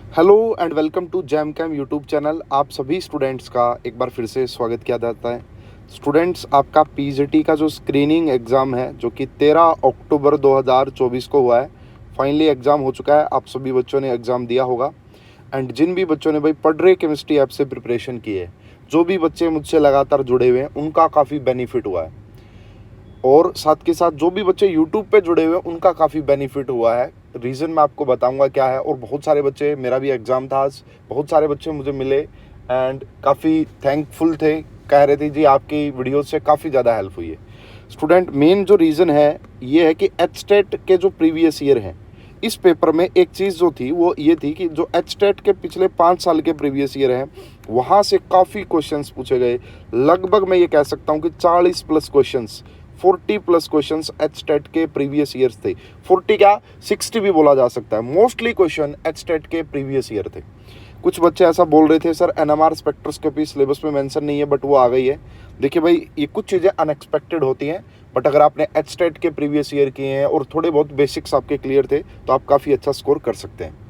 Hello and welcome to jam cam YouTube channel. आप सभी students का एक बार फिर से स्वागत किया जाता है। स्टूडेंट्स, आपका पीजीटी का जो स्क्रीनिंग एग्ज़ाम है जो कि 13 अक्टूबर 2024 को हुआ है, फाइनली एग्ज़ाम हो चुका है। आप सभी बच्चों ने एग्ज़ाम दिया होगा। एंड जिन भी बच्चों ने भाई पढ़ रहे केमिस्ट्री ऐप से प्रिपरेशन की है, जो भी बच्चे मुझसे लगातार जुड़े हुए हैं, उनका काफ़ी बेनिफिट हुआ है। और साथ के साथ जो भी बच्चे यूट्यूब पे जुड़े हुए हैं, उनका काफ़ी बेनिफिट हुआ है। रीज़न मैं आपको बताऊंगा क्या है। और बहुत सारे बच्चे, मेरा भी एग्ज़ाम था आज, बहुत सारे बच्चे मुझे मिले एंड काफ़ी थैंकफुल थे, कह रहे थे जी आपकी वीडियो से काफ़ी ज़्यादा हेल्प हुई है। स्टूडेंट, मेन जो रीज़न है ये है कि एचटेट के जो प्रीवियस ईयर हैं, इस पेपर में एक चीज़ जो थी वो ये थी कि जो एचटेट के पिछले 5 साल के प्रीवियस ईयर हैं, वहाँ से काफ़ी क्वेश्चंस पूछे गए। लगभग मैं ये कह सकता हूँ कि 40 plus questions, 40 plus questions HTET के प्रीवियस ईयर्स थे। 40 क्या, 60 भी बोला जा सकता है। मोस्टली क्वेश्चन एचटेट के प्रीवियस ईयर थे। कुछ बच्चे ऐसा बोल रहे थे सर एनएमआर स्पेक्ट्रोस्कोपी सिलेबस में मेंशन नहीं है, बट वो आ गई है। देखिए भाई, ये कुछ चीज़ें अनएक्सपेक्टेड होती हैं, बट अगर आपने एचटेट के प्रीवियस ईयर किए हैं और थोड़े बहुत बेसिक्स आपके क्लियर थे, तो आप काफ़ी अच्छा स्कोर कर सकते हैं।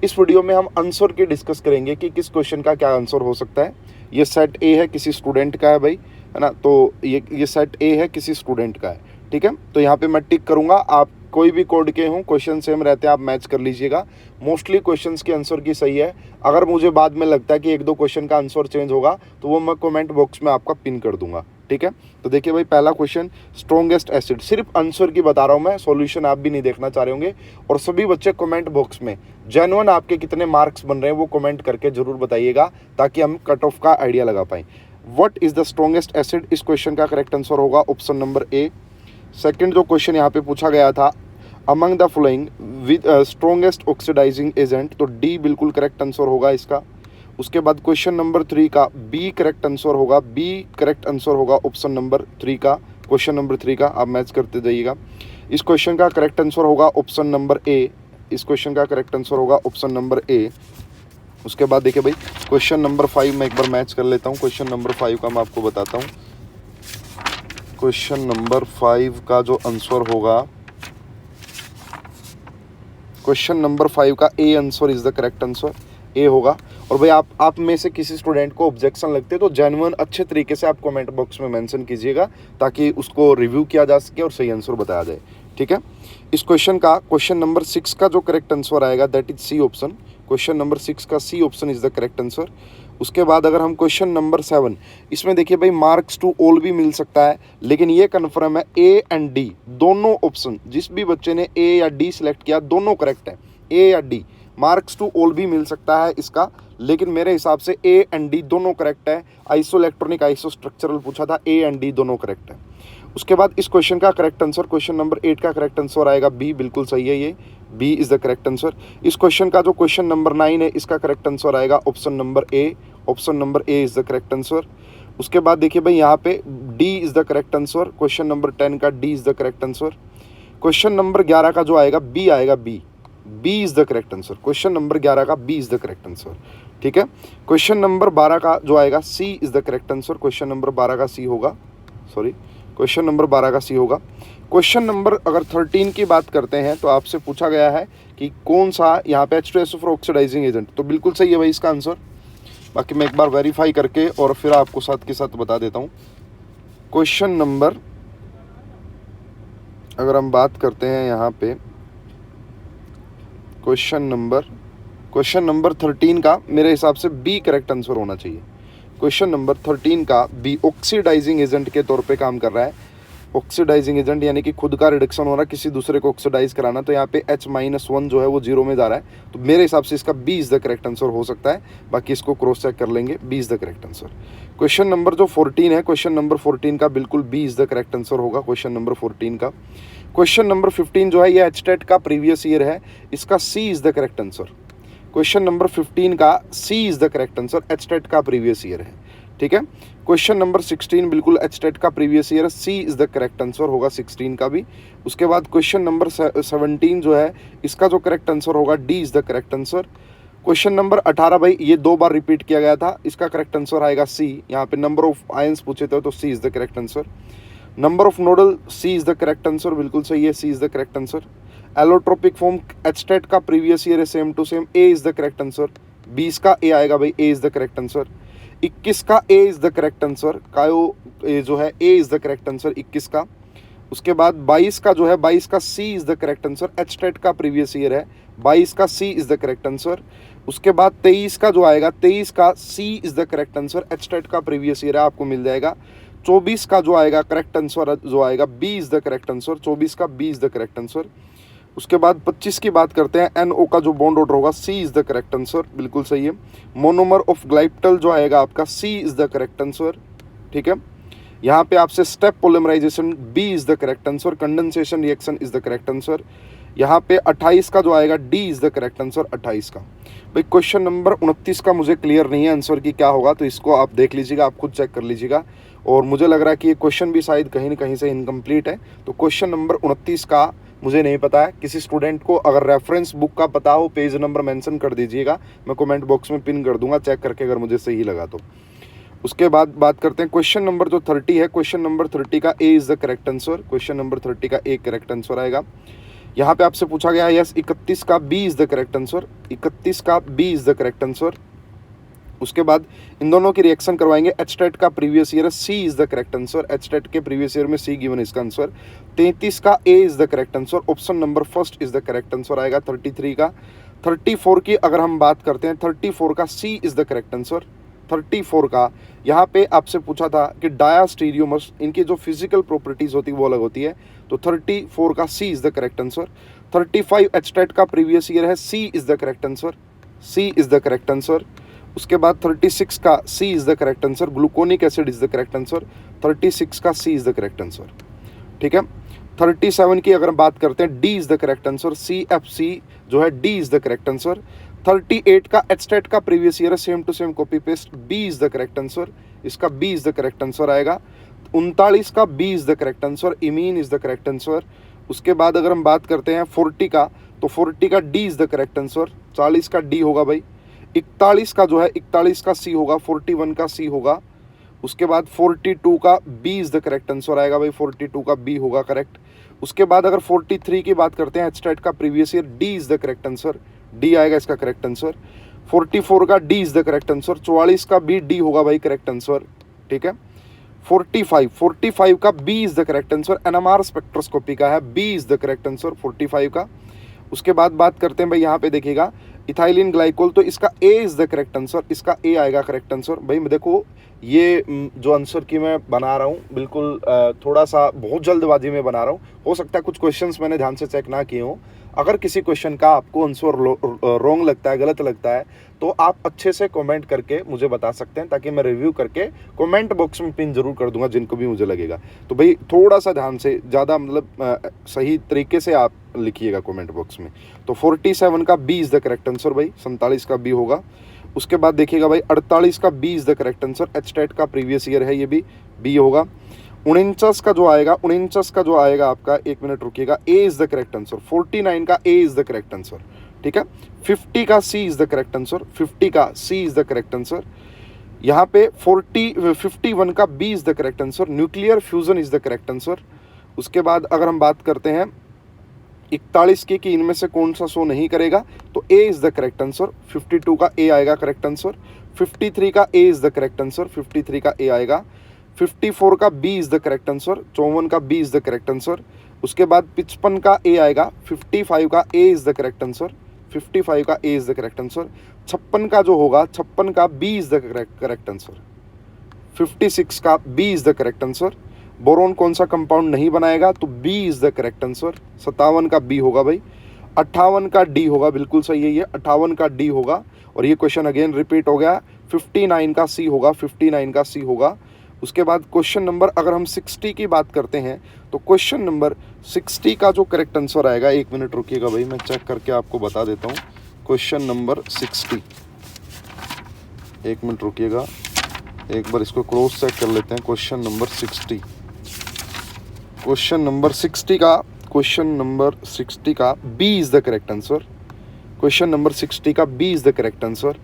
इस वीडियो में हम आंसर की डिस्कस करेंगे कि किस क्वेश्चन का क्या आंसर हो सकता है। ये सेट ए है, किसी स्टूडेंट का है भाई, है ना। तो ये सेट ए है, किसी स्टूडेंट का है, ठीक है। तो यहाँ पे मैं टिक करूँगा। आप कोई भी कोड के हों, क्वेश्चन सेम रहते हैं, आप मैच कर लीजिएगा। मोस्टली क्वेश्चंस के आंसर की सही है। अगर मुझे बाद में लगता है कि एक दो क्वेश्चन का आंसर चेंज होगा, तो वो मैं कमेंट बॉक्स में आपका पिन कर दूंगा, ठीक है। तो देखिए भाई, पहला क्वेश्चन, स्ट्रॉन्गेस्ट एसिड, सिर्फ आंसर की बता रहा हूँ मैं, सॉल्यूशन आप भी नहीं देखना चाह रहे होंगे। और सभी बच्चे कमेंट बॉक्स में जेन्युइन आपके कितने मार्क्स बन रहे हैं वो कमेंट करके जरूर बताइएगा, ताकि हम कट ऑफ का आइडिया लगा पाएं। What is the strongest acid, इस क्वेश्चन का करेक्ट आंसर होगा ऑप्शन नंबर ए। सेकंड जो क्वेश्चन यहाँ पे पूछा गया था, among the following with strongest oxidizing agent, तो डी बिल्कुल करेक्ट आंसर होगा इसका। उसके बाद क्वेश्चन नंबर 3 का बी करेक्ट आंसर होगा। बी करेक्ट आंसर होगा ऑप्शन नंबर 3 का। क्वेश्चन नंबर 3 का आप मैच करते जाइएगा। इस क्वेश्चन का करेक्ट आंसर होगा ऑप्शन नंबर ए। इस क्वेश्चन का करेक्ट आंसर होगा ऑप्शन नंबर ए। उसके बाद देखिए भाई, क्वेश्चन नंबर 5 मैं एक बार मैच कर लेता हूँ। क्वेश्चन नंबर 5 का मैं आपको बताता हूँ। क्वेश्चन नंबर 5 का जो आंसर होगा, क्वेश्चन नंबर 5 का A answer is the correct answer, A होगा। और भाई आप में से किसी स्टूडेंट को ऑब्जेक्शन लगते तो जेन्युइन अच्छे तरीके से आप कमेंट बॉक्स में मेंशन कीजिएगा, ताकि उसको रिव्यू किया जा सके और सही आंसर बताया जाए, ठीक है। इस क्वेश्चन का क्वेश्चन नंबर 6 का जो करेक्ट आंसर आएगा, that is C option. Question number 6 का C option is the correct answer. उसके बाद अगर हम क्वेश्चन नंबर 7, इसमें देखिए भाई, मार्क्स टू ऑल भी मिल सकता है, लेकिन ये कन्फर्म है ए एंड डी दोनों ऑप्शन, जिस भी बच्चे ने ए या डी सिलेक्ट किया दोनों करेक्ट है। ए या डी, मार्क्स टू ऑल भी मिल सकता है इसका, लेकिन मेरे हिसाब से ए एंड डी दोनों करेक्ट है। आइसो इलेक्ट्रॉनिक, आइसो स्ट्रक्चरल पूछा था, ए एंड डी दोनों करेक्ट है। उसके बाद इस क्वेश्चन का करेक्ट आंसर, क्वेश्चन नंबर 8 का करेक्ट आंसर आएगा बी, बिल्कुल सही है, ये B is the correct answer. इस क्वेश्चन का जो क्वेश्चन नंबर 9 है, इसका करेक्ट आंसर आएगा option number A. Option number A is the correct answer. उसके बाद देखिए भाई, यहाँ पे D is the correct answer. Question number 10 का D is the correct answer. Question number 11 का जो आएगा बी आएगा, B, B is the correct answer. Question number 11 का B is the correct answer, ठीक है। क्वेश्चन नंबर 12 का जो आएगा C is the correct answer. Question number 12 का सी होगा, सॉरी, क्वेश्चन नंबर 12 का सी होगा। क्वेश्चन नंबर अगर 13 की बात करते हैं, तो आपसे पूछा गया है कि कौन सा यहाँ पे H2SO4 ऑक्सीडाइजिंग एजेंट, तो बिल्कुल सही है भाई इसका आंसर। बाकी मैं एक बार वेरीफाई करके और फिर आपको साथ के साथ बता देता हूँ। क्वेश्चन नंबर अगर हम बात करते हैं यहाँ पे, क्वेश्चन नंबर 13 का मेरे हिसाब से बी करेक्ट आंसर होना चाहिए। क्वेश्चन नंबर 13 का बी ऑक्सीडाइजिंग एजेंट के तौर पे काम कर रहा है। ऑक्सीडाइजिंग एजेंट यानी कि खुद का रिडक्शन हो रहा है, किसी दूसरे को ऑक्सीडाइज कराना, तो यहाँ पे H-1 जो है वो 0 में जा रहा है, तो मेरे हिसाब से इसका B is the correct answer हो सकता है। बाकी इसको क्रॉस चेक कर लेंगे, B is the correct answer. Question number जो 14 है, क्वेश्चन नंबर 14 का बिल्कुल B is the correct answer होगा क्वेश्चन नंबर 14 का। क्वेश्चन नंबर 15 जो है, ये एचटेट का प्रीवियस ईयर है, इसका C is the correct answer. Question number 15 का C is the correct answer, HTET का प्रीवियस ईयर है, ठीक है। क्वेश्चन नंबर 16 बिल्कुल एचटेट का प्रीवियस ईयर है, C is the correct answer होगा 16 का भी। उसके बाद क्वेश्चन नंबर 17 जो है, इसका जो करेक्ट आंसर होगा D is the correct answer. Question number 18 भाई, ये 2 बार रिपीट किया गया था, इसका करेक्ट आंसर आएगा सी। यहाँ पे नंबर ऑफ आयंस पूछे थे, तो C is the correct answer. Number of nodal, C is the correct answer, बिल्कुल सही है, C is the correct answer. Allotropic form HTET का प्रीवियस ईयर है same to same, A is the correct answer. 20 का A आएगा भाई, A is the correct answer. 21 का A is the correct answer, कायो ए जो है A is the correct answer 21 का। उसके बाद 22 का जो है 22 का C is the correct answer, HTET का प्रीवियस ईयर है, 22 का C is the correct answer. उसके बाद 23 का जो आएगा 23 का C is the correct answer, HTET का प्रीवियस ईयर है, आपको मिल जाएगा। 24 का जो आएगा करेक्ट आंसर जो आएगा B is the correct answer, 24 का B is the correct answer. उसके बाद 25 की बात करते हैं, एन ओ का जो बॉन्ड ऑर्डर होगा C is the correct answer, बिल्कुल सही है। मोनोमर ऑफ ग्लाइप्टल जो आएगा आपका C is the correct answer, ठीक है। यहाँ पे आपसे step polymerization B is the correct answer, condensation reaction is the correct answer. यहाँ पे 28 का जो आएगा D is the correct answer, 28 का। भाई क्वेश्चन नंबर 29 का मुझे क्लियर नहीं है आंसर की क्या होगा, तो इसको आप देख लीजिएगा, आप खुद चेक कर लीजिएगा। और मुझे लग रहा है कि ये क्वेश्चन भी शायद कहीं ना कहीं से इनकम्प्लीट है। तो क्वेश्चन नंबर 29 का मुझे नहीं पता है, किसी स्टूडेंट को अगर रेफरेंस बुक का पता हो पेज नंबर मेंशन कर दीजिएगा, मैं कमेंट बॉक्स में पिन कर दूंगा, चेक करके अगर मुझे सही लगा तो। उसके बाद बात करते हैं क्वेश्चन नंबर जो 30 है, क्वेश्चन नंबर 30 का A is the correct answer, question number 30 का ए करेक्ट आंसर आएगा। यहाँ पे आपसे पूछा गया है यस 31 का B is the correct answer, 31 का B is the correct answer. उसके बाद इन दोनों की रिएक्शन करवाएंगे, एचटेट का previous year C is the correct answer, HTET के प्रीवियस ईयर में सी गिवन इसका आंसर। 33 का A is the correct answer, option number first is the correct answer आएगा 33 का। 34 की अगर हम बात करते हैं, 34 का C is the correct answer, 34 का। यहाँ पे आपसे पूछा था कि डायास्टीरियोमर्स इनकी जो फिजिकल प्रॉपर्टीज होती है वो अलग होती है, तो 34 का C is the correct answer. 35 HTET का प्रीवियस ईयर है, C is the correct answer, C is the correct answer. उसके बाद 36 का C is the correct answer, gluconic acid is the correct answer, 36 का C is the correct answer, ठीक है। 37 की अगर बात करते हैं, D is the correct answer, C F C जो है D is the correct answer. 38 का एचटेट का प्रीवियस ईयर है, same to same copy paste, B is the correct answer, इसका B is the correct answer आएगा। 39 का B is the correct answer, imine is the correct answer. उसके बाद अगर हम बात करते हैं 40 का, तो 40 का D is the correct answer, 40 का डी होगा भाई। 41 का जो है 41 का सी होगा, 41 का सी होगा। उसके बाद 42 का B is the correct answer आएगा भाई, 42 का बी होगा करेक्ट। उसके बाद अगर 43 की बात करते हैं, एचटेट का previous year, D is the correct answer, D आएगा इसका करेक्ट आंसर। 44 का D is the correct answer, 44 का बी डी होगा भाई करेक्ट आंसर, ठीक है। 45 का B is the correct answer, NMR spectroscopy का है, B is the correct answer 45 का। उसके बाद बात करते हैं भाई, यहाँ पे देखिएगा इथाइलिन ग्लाइकोल, तो इसका ए इज द करेक्ट आंसर, इसका ए आएगा करेक्ट आंसर। भाई देखो ये जो आंसर की मैं बना रहा हूँ बिल्कुल थोड़ा सा बहुत जल्दबाजी में बना रहा हूँ, हो सकता है कुछ क्वेश्चंस मैंने ध्यान से चेक ना किए हों। अगर किसी क्वेश्चन का आपको आंसर रॉन्ग लगता है, गलत लगता है, तो आप अच्छे से कमेंट करके मुझे बता सकते हैं, ताकि मैं रिव्यू करके कमेंट बॉक्स में पिन जरूर कर दूंगा जिनको भी मुझे लगेगा। तो भाई थोड़ा सा ध्यान से, ज़्यादा मतलब सही तरीके से आप लिखिएगा कमेंट बॉक्स में। तो 47 का B is the correct answer भाई, 47 का बी होगा। उसके बाद देखिएगा भाई 48 का B is the correct answer, HTET का प्रीवियस ईयर है, ये भी बी होगा। 49 का जो आएगा, 49 का जो आएगा आपका, एक मिनट रुकिएगा, A is the correct answer. 49 का A is the correct answer, ठीक है। 50 का C is the correct answer, 50 का C is the correct answer. यहाँ पे 51 का B is the correct answer, nuclear fusion is the correct answer. उसके बाद अगर हम बात करते हैं 41 की कि इनमें से कौन सा शो नहीं करेगा, तो A is the correct answer, 52 का ए आएगा करेक्ट आंसर। 53 का A is the correct answer, 53 का ए आएगा। 54 का B is the correct answer, 54 का B is the correct answer. उसके बाद 55 का ए आएगा, 55 का A is the correct answer, 55 का A is the correct answer. 56 का जो होगा, 56 का B is the correct answer, 56 का B is the correct answer. Boron कौन सा कंपाउंड नहीं बनाएगा, तो B is the correct answer, 57 का बी होगा भाई। 58 का डी होगा, बिल्कुल सही है ये, 58 का डी होगा। और ये क्वेश्चन अगेन रिपीट हो गया, 59 का सी होगा, 59 का सी होगा। उसके बाद क्वेश्चन नंबर अगर हम 60 की बात करते हैं, तो क्वेश्चन नंबर 60 का जो करेक्ट आंसर आएगा, एक मिनट रुकिएगा भाई, मैं चेक करके आपको बता देता हूँ। क्वेश्चन नंबर 60, एक मिनट रुकिएगा, एक बार इसको क्रॉस चेक कर लेते हैं। क्वेश्चन नंबर 60, क्वेश्चन नंबर 60 का, क्वेश्चन नंबर 60 का B is the correct answer, question number 60 का B is the correct answer,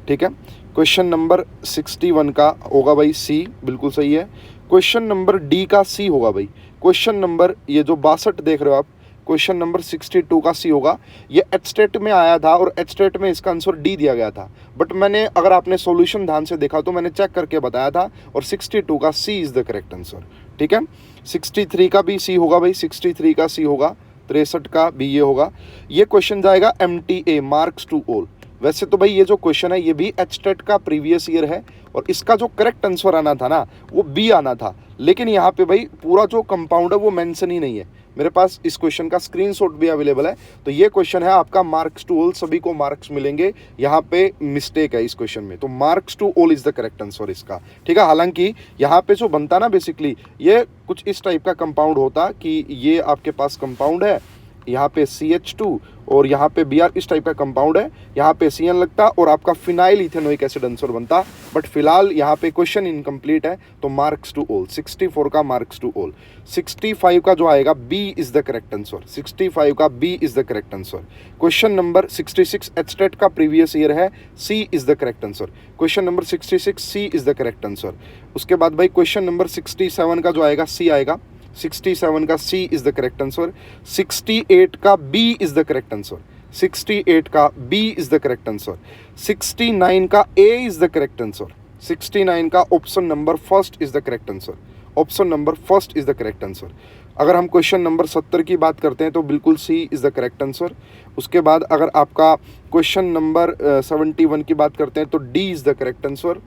ठीक है। क्वेश्चन नंबर 61 का होगा भाई सी, बिल्कुल सही है। क्वेश्चन नंबर डी का सी होगा भाई। क्वेश्चन नंबर ये जो 62 देख रहे हो आप, क्वेश्चन नंबर 62 का सी होगा। ये एच स्टेट में आया था और एच स्टेट में इसका आंसर डी दिया गया था, बट मैंने, अगर आपने सॉल्यूशन ध्यान से देखा तो मैंने चेक करके बताया था, और 62 का C is the correct answer. ठीक है, 63 का भी सी होगा भाई, 63 का सी होगा, 63 का भी ये होगा। ये क्वेश्चन जाएगा MTA, मार्क्स टू ऑल। वैसे तो भाई ये जो क्वेश्चन है ये भी एच टेट का प्रीवियस ईयर है, और इसका जो करेक्ट आंसर आना था ना वो बी आना था, लेकिन यहाँ पे भाई पूरा जो कंपाउंड है वो मेंशन ही नहीं है। मेरे पास इस क्वेश्चन का स्क्रीनशॉट भी अवेलेबल है। तो ये क्वेश्चन है आपका मार्क्स टू ऑल, सभी को मार्क्स मिलेंगे। यहाँ पे मिस्टेक है इस क्वेश्चन में, तो marks to all is the correct answer इसका। ठीक है, हालांकि यहाँ पे जो बनता ना बेसिकली ये कुछ इस टाइप का कंपाउंड होता कि ये आपके पास कंपाउंड है, यहाँ पे CH2 और यहाँ पे Br, इस टाइप का कंपाउंड है, यहाँ पे CN लगता और आपका फिनाइल इथेनोइक एसिड आंसर बनता। बट फिलहाल यहाँ पे क्वेश्चन इनकम्प्लीट है, तो मार्क्स टू ऑल, 64 का मार्क्स टू ऑल। 65 का जो आएगा B is the correct answer, 65 का B is the correct answer. Question number 66 H state का प्रीवियस ईयर है, C is the correct answer. Question number 66 C is the correct answer. उसके बाद भाई question number 67 का जो आएगा C आएगा, 67 का C is the correct answer. 68 का B is the correct answer, 68 का B is the correct answer. 69 का A is the correct answer, 69 का option number first is the correct answer, option number first is the correct answer. अगर हम question number 70 की बात करते हैं तो बिल्कुल C is the correct answer. उसके बाद अगर आपका क्वेश्चन नंबर 71 की बात करते हैं तो D is the correct answer.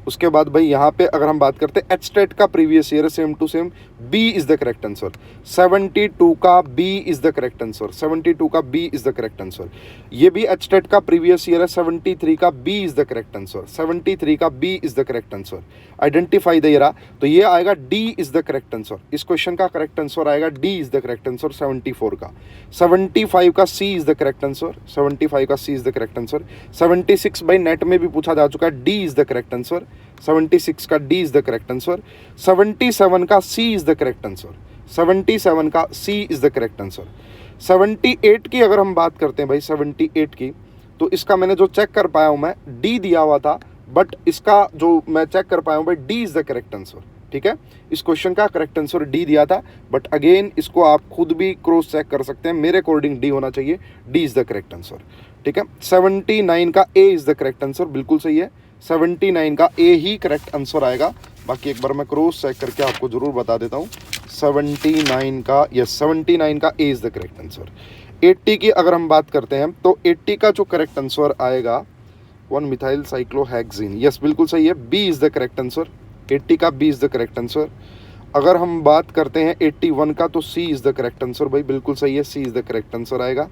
उसके बाद भाई यहाँ पे अगर हम बात करते हैं एच स्टेट का previous year same to same, B is the correct answer. 72 का B is the correct answer, 72 का B is the correct answer. ये भी एच स्टेट का प्रीवियस ईयर है, 73 का B is the correct answer, 73 का B is the correct answer. Identify the year, तो ये आएगा D is the correct answer. इस क्वेश्चन का करेक्ट आंसर आएगा D is the correct answer 74 का। 75 का C is the correct answer, 75 का C is the correct answer. 76 by net में भी पूछा जा चुका है, D is the correct answer, 76 का D is the correct answer. 77 का C is the correct answer, 77 का C is the correct answer. 78 की अगर हम बात करते हैं भाई 78 की, तो इसका मैंने जो चेक कर पाया हूं मैं, D दिया हुआ था, बट इसका जो मैं चेक कर पाया हूं भाई D is the correct answer. ठीक है, इस क्वेश्चन का करेक्ट आंसर D दिया था, बट अगेन इसको आप खुद भी क्रॉस चेक कर सकते हैं, मेरे अकॉर्डिंग D होना चाहिए, D is the correct answer. ठीक है, 79 का A is the correct answer, बिल्कुल सही है, 79 का A ही करेक्ट आंसर आएगा। बाकी एक बार मैं क्रॉस चेक करके आपको जरूर बता देता हूँ। 79 का, यस 79 का A is the correct answer. 80 की अगर हम बात करते हैं तो 80 का जो करेक्ट आंसर आएगा 1 मिथाइल साइक्लोहेक्सिन, यस बिल्कुल सही है, B is the correct answer. 80 का B is the correct answer. अगर हम बात करते हैं 81 का तो C is the correct answer, भाई बिल्कुल सही है, C is the correct answer आएगा।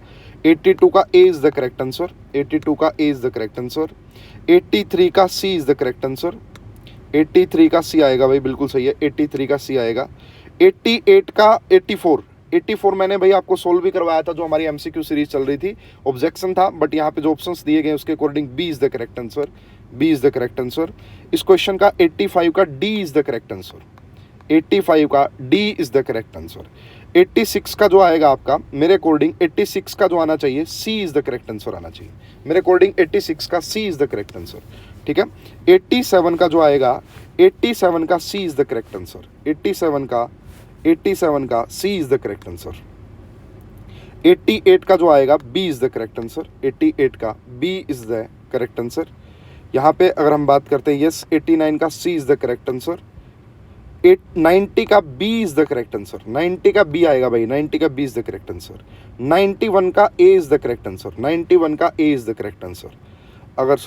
82 का A is the correct answer, 82 का A is the correct answer. 83 का C is the correct answer, 83 का C आएगा भाई, बिल्कुल सही है, 83 का C आएगा। 88 का 84 मैंने भाई आपको सोल्व भी करवाया था, जो हमारी MCQ सीरीज चल रही थी, ऑब्जेक्शन था, बट यहाँ पे जो ऑप्शंस दिए गए उसके according B is the correct answer, B is the correct answer. इस क्वेश्चन का 85 का D is the correct answer, 85 का D is the correct answer. 86 का जो आएगा आपका, मेरे अकॉर्डिंग 86 का जो आना चाहिए C is the correct answer आना चाहिए, मेरे अकॉर्डिंग 86 का C is the correct answer. ठीक है, 87 का जो आएगा, 87 का C is the correct answer, 87 का C is the correct answer. 88 का जो आएगा B is the correct answer, 88 का B is the correct answer. यहाँ पे अगर हम बात करते हैं, यस 89 का C is the correct answer. 90 का B is the correct answer, 90 का B आएगा भाई, 90 का B is the correct answer. 91 का A is the correct answer, 91 का A is the correct answer. अगर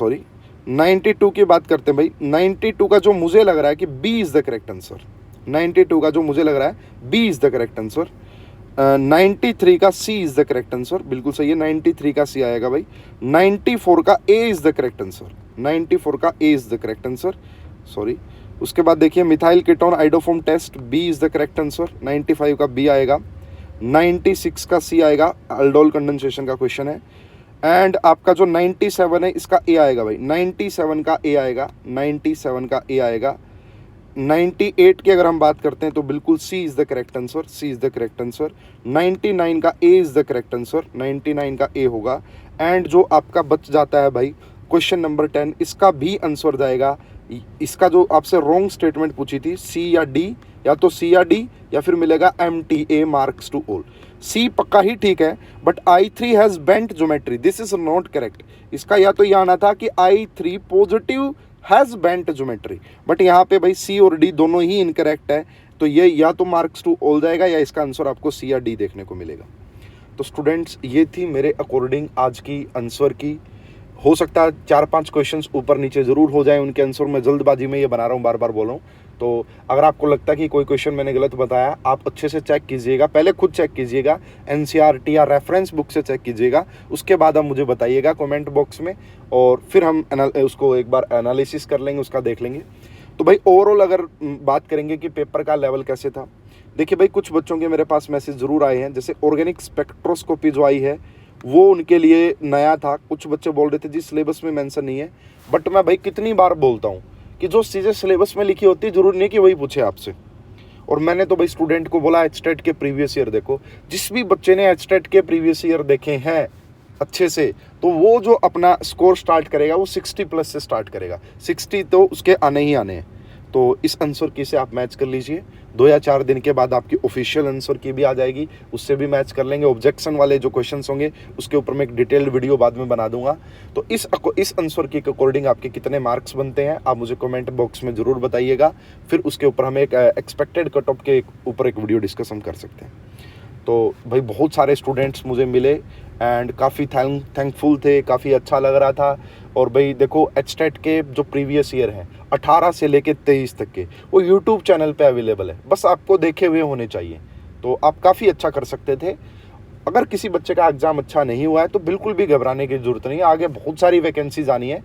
92 की बात करते हैं भाई, 92 का जो मुझे लग रहा है कि B is the correct answer, 92 का जो मुझे लग रहा है B is the correct answer. 93 का C is the correct answer, बिल्कुल सही है, 93 का C आएगा भाई। 94 का A is the correct answer, 94 का A is the correct answer, उसके बाद देखिए methyl ketone iodoform test, B is the correct answer, 95 का B आएगा। 96 का C आएगा, अल्डोल कंडेंसेशन का क्वेश्चन है। एंड आपका जो 97 है इसका A आएगा भाई, 97 का A आएगा, 97 का A आएगा। 98 की अगर हम बात करते हैं तो बिल्कुल C is the correct answer, C is the correct answer. 99 का A is the correct answer, 99 का A होगा। एंड जो आपका बच जाता है भाई क्वेश्चन नंबर 10, इसका भी आंसर जाएगा, इसका जो आपसे रॉन्ग स्टेटमेंट पूछी थी C या D, या तो C या D या फिर मिलेगा MTA मार्क्स टू ऑल। सी पक्का ही ठीक है, but I3 has bent geometry, this is not correct. इसका या तो ये आना था कि I3 positive has bent geometry, but यहाँ पे भाई सी और डी दोनों ही इनकरेक्ट है, तो ये या तो मार्क्स टू ऑल जाएगा या इसका आंसर आपको सी या डी देखने को मिलेगा। तो स्टूडेंट्स ये थी मेरे अकॉर्डिंग आज की आंसर की। हो सकता है 4-5 क्वेश्चंस ऊपर नीचे ज़रूर हो जाए उनके आंसर, मैं जल्दबाजी में ये बना रहा हूँ, बार बार बोल रहा हूँ। तो अगर आपको लगता है कि कोई क्वेश्चन मैंने गलत बताया, आप अच्छे से चेक कीजिएगा, पहले खुद चेक कीजिएगा, NCERT या रेफरेंस बुक से चेक कीजिएगा, उसके बाद आप मुझे बताइएगा कमेंट बॉक्स में, और फिर हम उसको एक बार एनालिसिस कर लेंगे, उसका देख लेंगे। तो भाई ओवरऑल अगर बात करेंगे कि पेपर का लेवल कैसे था, देखिए भाई कुछ बच्चों के मेरे पास मैसेज ज़रूर आए हैं, जैसे ऑर्गेनिक स्पेक्ट्रोस्कोपी जो आई है वो उनके लिए नया था। कुछ बच्चे बोल रहे थे जी सिलेबस में मेंशन नहीं है, बट मैं भाई कितनी बार बोलता हूँ कि जो चीज़ें सिलेबस में लिखी होती है जरूरी नहीं कि वही पूछे आपसे। और मैंने तो भाई स्टूडेंट को बोला एचटेट के प्रीवियस ईयर देखो, जिस भी बच्चे ने एचटेट के प्रीवियस ईयर देखे हैं अच्छे से, तो वो जो अपना स्कोर स्टार्ट करेगा वो 60+ से स्टार्ट करेगा, 60 तो उसके आने ही आने हैं। तो इस आंसर की से आप मैच कर लीजिए, 2 या 4 दिन के बाद आपकी ऑफिशियल आंसर की भी आ जाएगी, उससे भी मैच कर लेंगे। ऑब्जेक्शन वाले जो क्वेश्चंस होंगे उसके ऊपर मैं एक डिटेल्ड वीडियो बाद में बना दूंगा। तो इस आंसर की अकॉर्डिंग आपके कितने मार्क्स बनते हैं आप मुझे कमेंट बॉक्स में ज़रूर बताइएगा, फिर उसके ऊपर हम एक एक्सपेक्टेड कट ऑफ के ऊपर एक वीडियो डिस्कस हम कर सकते हैं। तो भाई बहुत सारे स्टूडेंट्स मुझे मिले एंड काफ़ी थैंकफुल थे, काफ़ी अच्छा लग रहा था। और भाई देखो एचटेट के जो प्रीवियस ईयर हैं 18 से लेके 23 तक के, वो यूट्यूब चैनल पे अवेलेबल है, बस आपको देखे हुए होने चाहिए, तो आप काफ़ी अच्छा कर सकते थे। अगर किसी बच्चे का एग्ज़ाम अच्छा नहीं हुआ है तो बिल्कुल भी घबराने की ज़रूरत नहीं है, आगे बहुत सारी वैकेंसीज आनी है।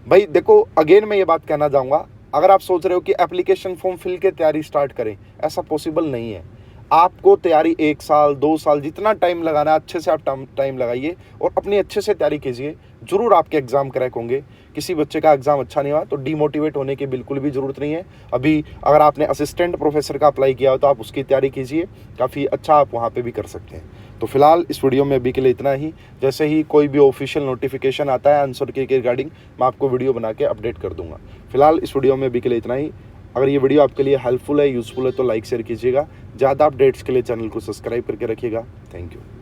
भाई देखो अगेन मैं ये बात कहना चाहूँगा, अगर आप सोच रहे हो कि एप्लीकेशन फॉर्म फिल के तैयारी स्टार्ट करें, ऐसा पॉसिबल नहीं है। आपको तैयारी 1 साल 2 साल जितना टाइम लगाना है अच्छे से आप टाइम लगाइए और अपनी अच्छे से तैयारी कीजिए, ज़रूर आपके एग्ज़ाम क्रैक होंगे। किसी बच्चे का एग्ज़ाम अच्छा नहीं हुआ तो डीमोटिवेट होने की बिल्कुल भी ज़रूरत नहीं है। अभी अगर आपने असिस्टेंट प्रोफेसर का अप्लाई किया हो तो आप उसकी तैयारी कीजिए, काफ़ी अच्छा आप वहाँ पे भी कर सकते हैं। तो फिलहाल इस वीडियो में अभी के लिए इतना ही, जैसे ही कोई भी ऑफिशियल नोटिफिकेशन आता है आंसर के रिगार्डिंग मैं आपको वीडियो बना के अपडेट कर दूंगा। फिलहाल इस वीडियो में अभी के लिए इतना ही। अगर ये वीडियो आपके लिए हेल्पफुल है, यूज़फुल है तो लाइक शेयर कीजिएगा। ज़्यादा अपडेट्स के लिए चैनल को सब्सक्राइब करके रखिएगा। Thank you.